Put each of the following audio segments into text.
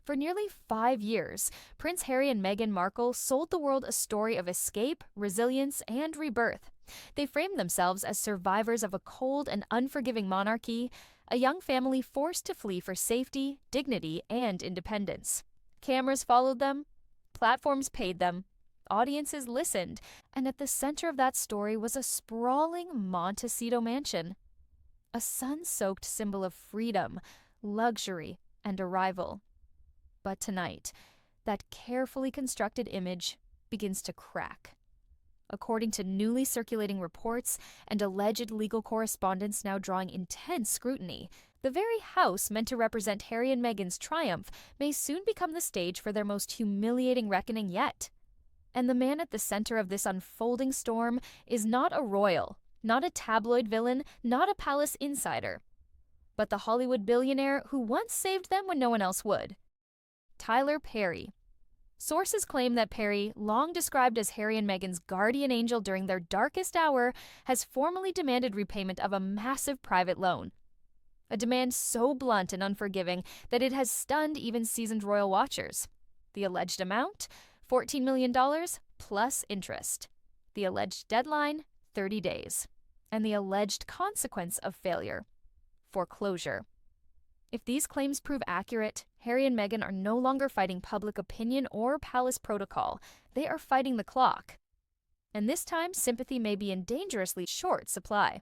For nearly 5 years, Prince Harry and Meghan Markle sold the world a story of escape, resilience, and rebirth. They framed themselves as survivors of a cold and unforgiving monarchy, a young family forced to flee for safety, dignity, and independence. Cameras followed them, platforms paid them, audiences listened, and at the center of that story was a sprawling Montecito mansion, a sun-soaked symbol of freedom, luxury, and arrival. But tonight, that carefully constructed image begins to crack. According to newly circulating reports and alleged legal correspondence now drawing intense scrutiny, the very house meant to represent Harry and Meghan's triumph may soon become the stage for their most humiliating reckoning yet. And the man at the center of this unfolding storm is not a royal, not a tabloid villain, not a palace insider, but the Hollywood billionaire who once saved them when no one else would. Tyler Perry. Sources claim that Perry, long described as Harry and Meghan's guardian angel during their darkest hour, has formally demanded repayment of a massive private loan. A demand so blunt and unforgiving that it has stunned even seasoned royal watchers. The alleged amount? $14 million plus interest. The alleged deadline? 30 days. And the alleged consequence of failure? Foreclosure. If these claims prove accurate, Harry and Meghan are no longer fighting public opinion or palace protocol. They are fighting the clock. And this time, sympathy may be in dangerously short supply.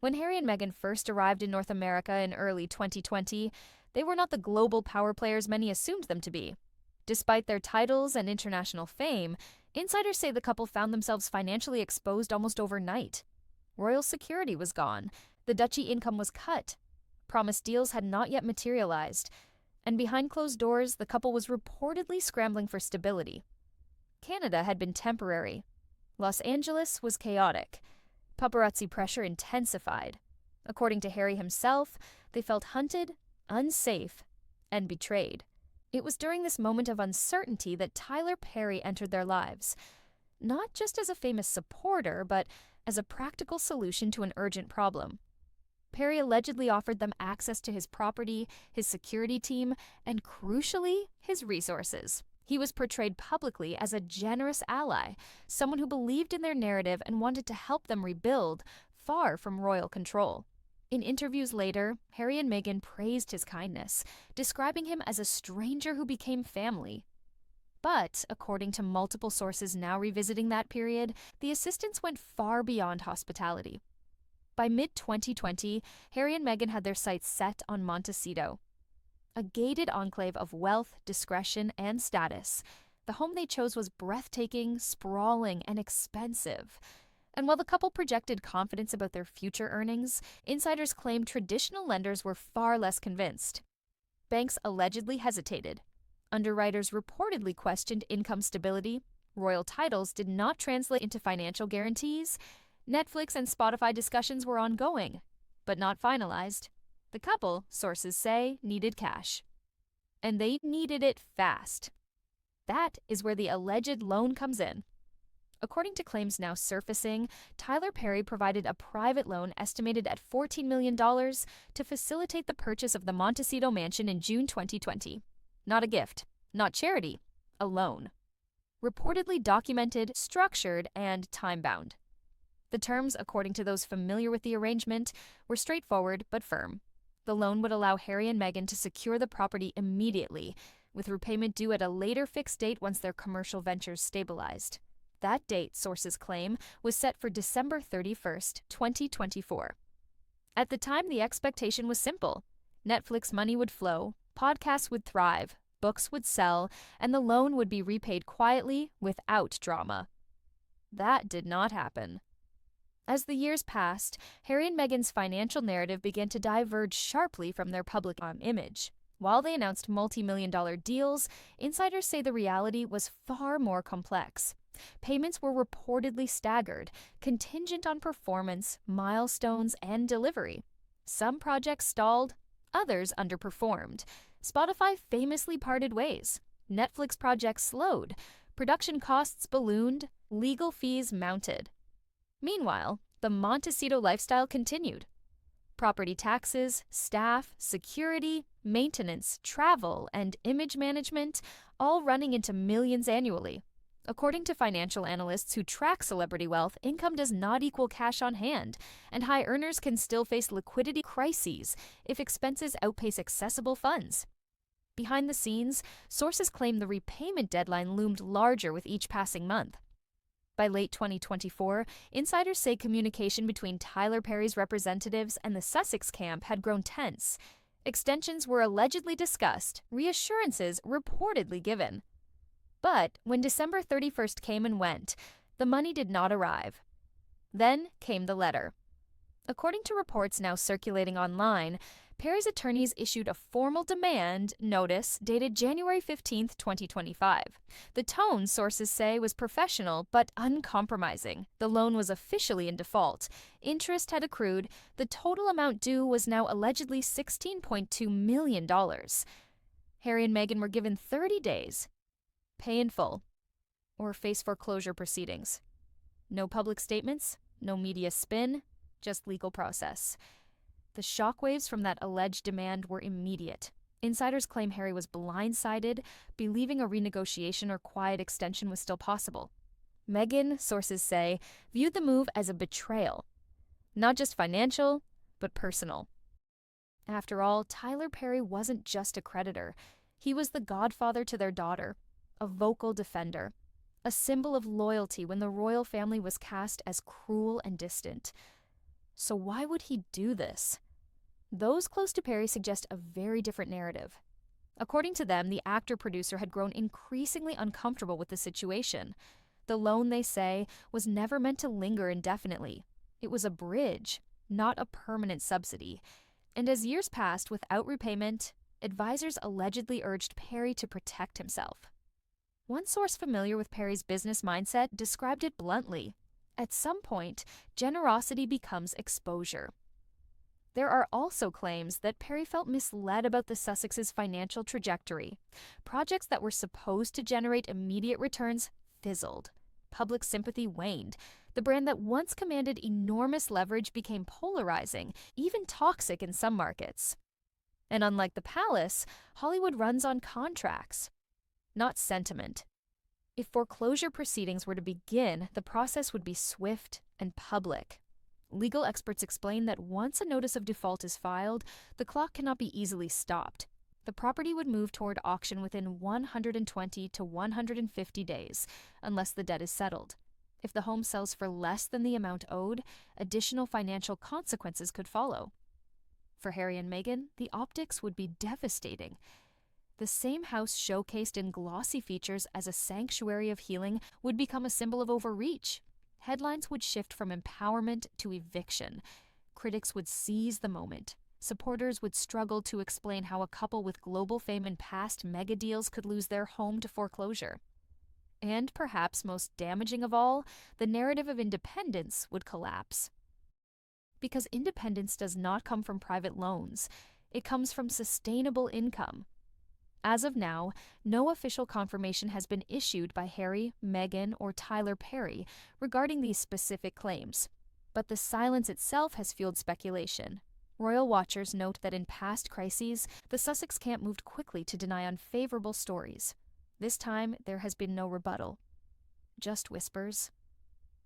When Harry and Meghan first arrived in North America in early 2020, they were not the global power players many assumed them to be. Despite their titles and international fame, insiders say the couple found themselves financially exposed almost overnight. Royal security was gone, the duchy income was cut, promised deals had not yet materialized, and behind closed doors, the couple was reportedly scrambling for stability. Canada had been temporary. Los Angeles was chaotic. Paparazzi pressure intensified. According to Harry himself, they felt hunted, unsafe, and betrayed. It was during this moment of uncertainty that Tyler Perry entered their lives, not just as a famous supporter, but as a practical solution to an urgent problem. Perry allegedly offered them access to his property, his security team, and crucially, his resources. He was portrayed publicly as a generous ally, someone who believed in their narrative and wanted to help them rebuild, far from royal control. In interviews later, Harry and Meghan praised his kindness, describing him as a stranger who became family. But, according to multiple sources now revisiting that period, the assistance went far beyond hospitality. By mid-2020, Harry and Meghan had their sights set on Montecito, a gated enclave of wealth, discretion, and status. The home they chose was breathtaking, sprawling, and expensive. And while the couple projected confidence about their future earnings, insiders claimed traditional lenders were far less convinced. Banks allegedly hesitated. Underwriters reportedly questioned income stability. Royal titles did not translate into financial guarantees. Netflix and Spotify discussions were ongoing, but not finalized. The couple, sources say, needed cash. And they needed it fast. That is where the alleged loan comes in. According to claims now surfacing, Tyler Perry provided a private loan estimated at $14 million to facilitate the purchase of the Montecito mansion in June 2020. Not a gift, not charity, a loan. Reportedly documented, structured, and time-bound. The terms, according to those familiar with the arrangement, were straightforward but firm. The loan would allow Harry and Meghan to secure the property immediately, with repayment due at a later fixed date once their commercial ventures stabilized. That date, sources claim, was set for December 31st, 2024. At the time, the expectation was simple. Netflix money would flow, podcasts would thrive, books would sell, and the loan would be repaid quietly, without drama. That did not happen. As the years passed, Harry and Meghan's financial narrative began to diverge sharply from their public image. While they announced multi-million-dollar deals, insiders say the reality was far more complex. Payments were reportedly staggered, contingent on performance, milestones, and delivery. Some projects stalled, others underperformed. Spotify famously parted ways. Netflix projects slowed. Production costs ballooned. Legal fees mounted. Meanwhile, the Montecito lifestyle continued. Property taxes, staff, security, maintenance, travel, and image management, all running into millions annually. According to financial analysts who track celebrity wealth, income does not equal cash on hand, and high earners can still face liquidity crises if expenses outpace accessible funds. Behind the scenes, sources claim the repayment deadline loomed larger with each passing month. By late 2024, insiders say communication between Tyler Perry's representatives and the Sussex camp had grown tense. Extensions were allegedly discussed, reassurances reportedly given. But when December 31st came and went, the money did not arrive. Then came the letter. According to reports now circulating online, Perry's attorneys issued a formal demand notice dated January 15, 2025. The tone, sources say, was professional but uncompromising. The loan was officially in default. Interest had accrued. The total amount due was now allegedly $16.2 million. Harry and Meghan were given 30 days. Pay in full, or face foreclosure proceedings. No public statements, no media spin, just legal process. The shockwaves from that alleged demand were immediate. Insiders claim Harry was blindsided, believing a renegotiation or quiet extension was still possible. Meghan, sources say, viewed the move as a betrayal. Not just financial, but personal. After all, Tyler Perry wasn't just a creditor. He was the godfather to their daughter, a vocal defender, a symbol of loyalty when the royal family was cast as cruel and distant. So why would he do this? Those close to Perry suggest a very different narrative. According to them, the actor-producer had grown increasingly uncomfortable with the situation. The loan, they say, was never meant to linger indefinitely. It was a bridge, not a permanent subsidy. And as years passed without repayment, advisors allegedly urged Perry to protect himself. One source familiar with Perry's business mindset described it bluntly. At some point, generosity becomes exposure. There are also claims that Perry felt misled about the Sussexes' financial trajectory. Projects that were supposed to generate immediate returns fizzled. Public sympathy waned. The brand that once commanded enormous leverage became polarizing, even toxic in some markets. And unlike the palace, Hollywood runs on contracts, not sentiment. If foreclosure proceedings were to begin, the process would be swift and public. Legal experts explain that once a notice of default is filed, the clock cannot be easily stopped. The property would move toward auction within 120 to 150 days, unless the debt is settled. If the home sells for less than the amount owed, additional financial consequences could follow. For Harry and Meghan, the optics would be devastating. The same house showcased in glossy features as a sanctuary of healing would become a symbol of overreach. Headlines would shift from empowerment to eviction. Critics would seize the moment. Supporters would struggle to explain how a couple with global fame and past mega deals could lose their home to foreclosure. And perhaps most damaging of all, the narrative of independence would collapse. Because independence does not come from private loans. It comes from sustainable income. As of now, no official confirmation has been issued by Harry, Meghan, or Tyler Perry regarding these specific claims. But the silence itself has fueled speculation. Royal watchers note that in past crises, the Sussex camp moved quickly to deny unfavorable stories. This time, there has been no rebuttal. Just whispers.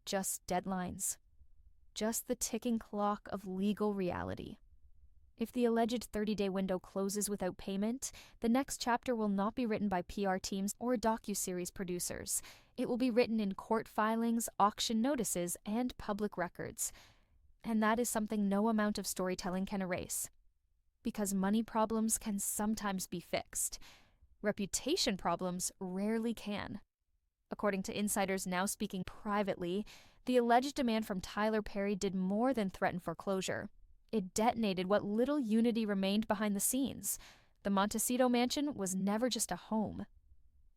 Just deadlines. Just the ticking clock of legal reality. If the alleged 30-day window closes without payment, the next chapter will not be written by PR teams or docuseries producers. It will be written in court filings, auction notices, and public records. And that is something no amount of storytelling can erase. Because money problems can sometimes be fixed. Reputation problems rarely can. According to insiders now speaking privately, the alleged demand from Tyler Perry did more than threaten foreclosure. It detonated what little unity remained behind the scenes. The Montecito mansion was never just a home.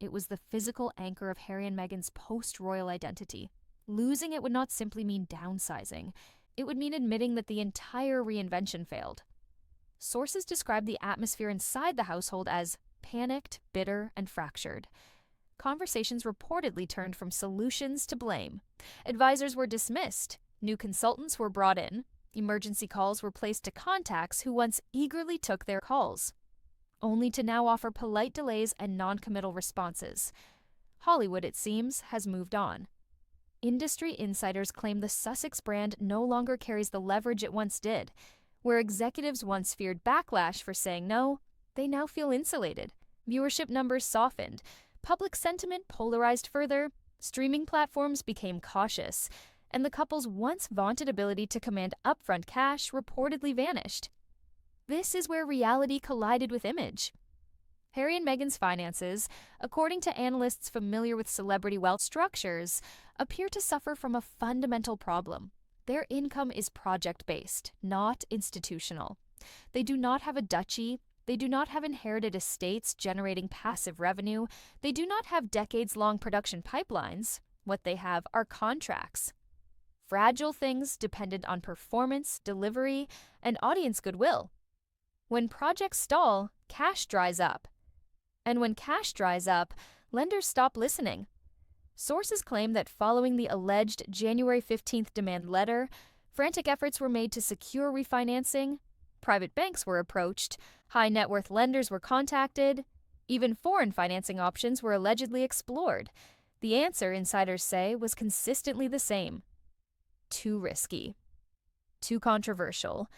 It was the physical anchor of Harry and Meghan's post-royal identity. Losing it would not simply mean downsizing. It would mean admitting that the entire reinvention failed. Sources describe the atmosphere inside the household as panicked, bitter, and fractured. Conversations reportedly turned from solutions to blame. Advisors were dismissed. New consultants were brought in. Emergency calls were placed to contacts who once eagerly took their calls, only to now offer polite delays and non-committal responses. Hollywood, it seems, has moved on. Industry insiders claim the Sussex brand no longer carries the leverage it once did. Where executives once feared backlash for saying no, they now feel insulated. Viewership numbers softened. Public sentiment polarized further. Streaming platforms became cautious. And the couple's once vaunted ability to command upfront cash reportedly vanished. This is where reality collided with image. Harry and Meghan's finances, according to analysts familiar with celebrity wealth structures, appear to suffer from a fundamental problem. Their income is project-based, not institutional. They do not have a duchy. They do not have inherited estates generating passive revenue. They do not have decades-long production pipelines. What they have are contracts. Fragile things dependent on performance, delivery, and audience goodwill. When projects stall, cash dries up. And when cash dries up, lenders stop listening. Sources claim that following the alleged January 15th demand letter, frantic efforts were made to secure refinancing, private banks were approached, high net worth lenders were contacted, even foreign financing options were allegedly explored. The answer, insiders say, was consistently the same. Too risky. Too controversial.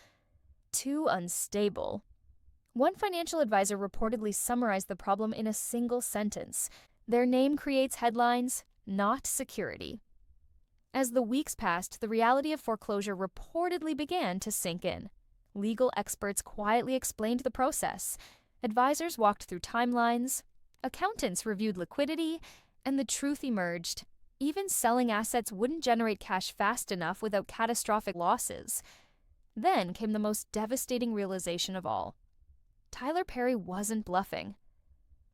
Too unstable. One financial advisor reportedly summarized the problem in a single sentence. Their name creates headlines, not security. As the weeks passed, the reality of foreclosure reportedly began to sink in. Legal experts quietly explained the process. Advisors walked through timelines. Accountants reviewed liquidity, and the truth emerged. Even selling assets wouldn't generate cash fast enough without catastrophic losses. Then came the most devastating realization of all. Tyler Perry wasn't bluffing.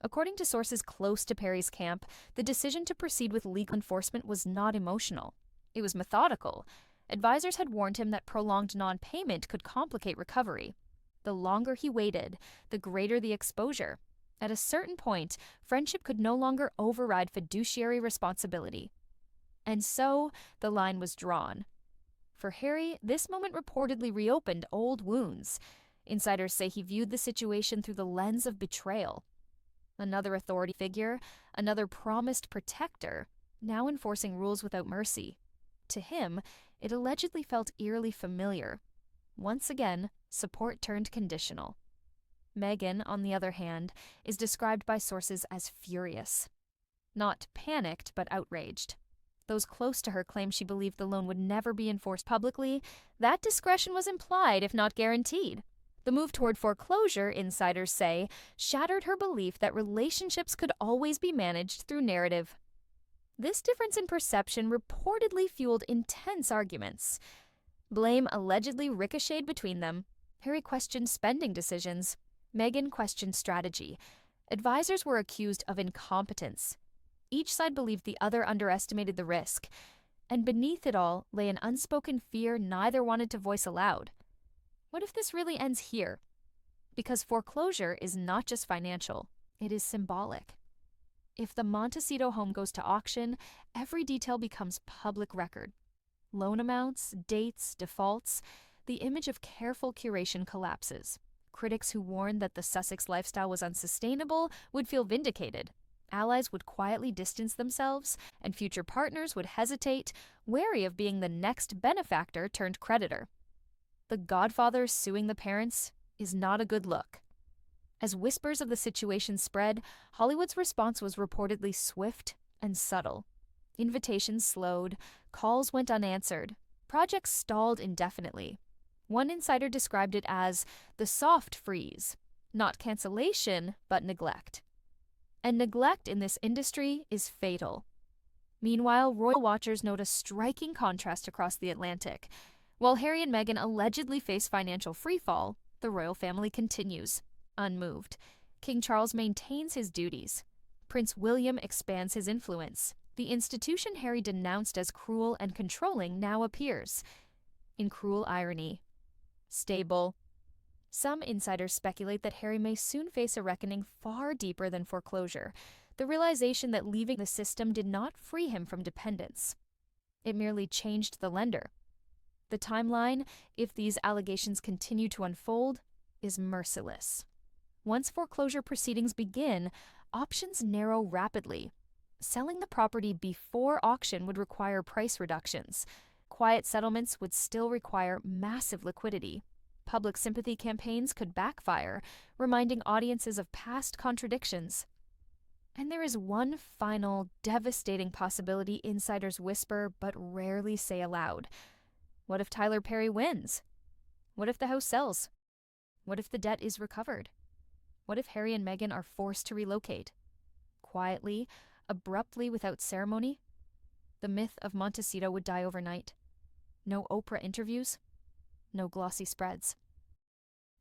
According to sources close to Perry's camp, the decision to proceed with legal enforcement was not emotional. It was methodical. Advisors had warned him that prolonged non-payment could complicate recovery. The longer he waited, the greater the exposure. At a certain point, friendship could no longer override fiduciary responsibility. And so, the line was drawn. For Harry, this moment reportedly reopened old wounds. Insiders say he viewed the situation through the lens of betrayal. Another authority figure, another promised protector, now enforcing rules without mercy. To him, it allegedly felt eerily familiar. Once again, support turned conditional. Meghan, on the other hand, is described by sources as furious. Not panicked, but outraged. Those close to her claim she believed the loan would never be enforced publicly. That discretion was implied, if not guaranteed. The move toward foreclosure, insiders say, shattered her belief that relationships could always be managed through narrative. This difference in perception reportedly fueled intense arguments. Blame allegedly ricocheted between them. Harry questioned spending decisions. Meghan questioned strategy. Advisors were accused of incompetence. Each side believed the other underestimated the risk. And beneath it all lay an unspoken fear neither wanted to voice aloud. What if this really ends here? Because foreclosure is not just financial, it is symbolic. If the Montecito home goes to auction, every detail becomes public record. Loan amounts, dates, defaults, the image of careful curation collapses. Critics who warned that the Sussex lifestyle was unsustainable would feel vindicated. Allies would quietly distance themselves, and future partners would hesitate, wary of being the next benefactor turned creditor. The godfather suing the parents is not a good look. As whispers of the situation spread, Hollywood's response was reportedly swift and subtle. Invitations slowed, calls went unanswered, projects stalled indefinitely. One insider described it as the soft freeze, not cancellation, but neglect. And neglect in this industry is fatal. Meanwhile, royal watchers note a striking contrast across the Atlantic. While Harry and Meghan allegedly face financial freefall, the royal family continues, unmoved. King Charles maintains his duties. Prince William expands his influence. The institution Harry denounced as cruel and controlling now appears. In cruel irony. Stable. Some insiders speculate that Harry may soon face a reckoning far deeper than foreclosure, the realization that leaving the system did not free him from dependence. It merely changed the lender. The timeline, if these allegations continue to unfold, is merciless. Once foreclosure proceedings begin, options narrow rapidly. Selling the property before auction would require price reductions. Quiet settlements would still require massive liquidity. Public sympathy campaigns could backfire, reminding audiences of past contradictions. And there is one final, devastating possibility insiders whisper but rarely say aloud. What if Tyler Perry wins? What if the house sells? What if the debt is recovered? What if Harry and Meghan are forced to relocate? Quietly, abruptly, without ceremony? The myth of Montecito would die overnight. No Oprah interviews. No glossy spreads.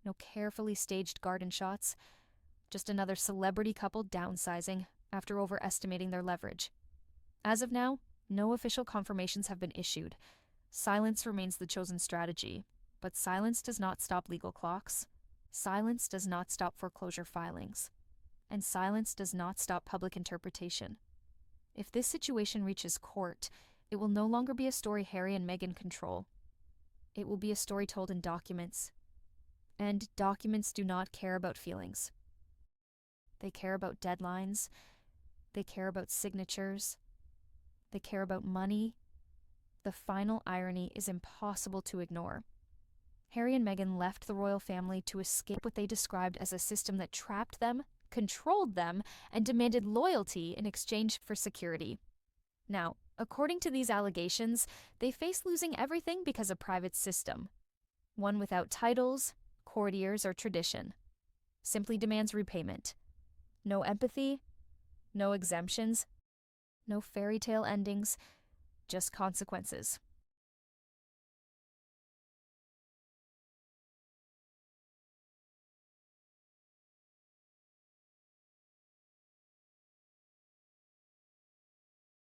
No carefully staged garden shots. Just another celebrity couple downsizing after overestimating their leverage. As of now, no official confirmations have been issued. Silence remains the chosen strategy, but silence does not stop legal clocks. Silence does not stop foreclosure filings. And silence does not stop public interpretation. If this situation reaches court, it will no longer be a story Harry and Meghan control. It will be a story told in documents. And documents do not care about feelings. They care about deadlines. They care about signatures. They care about money. The final irony is impossible to ignore. Harry and Meghan left the royal family to escape what they described as a system that trapped them, controlled them, and demanded loyalty in exchange for security. Now, according to these allegations, they face losing everything because of private system. One without titles, courtiers, or tradition. Simply demands repayment. No empathy, no exemptions, no fairy tale endings, just consequences.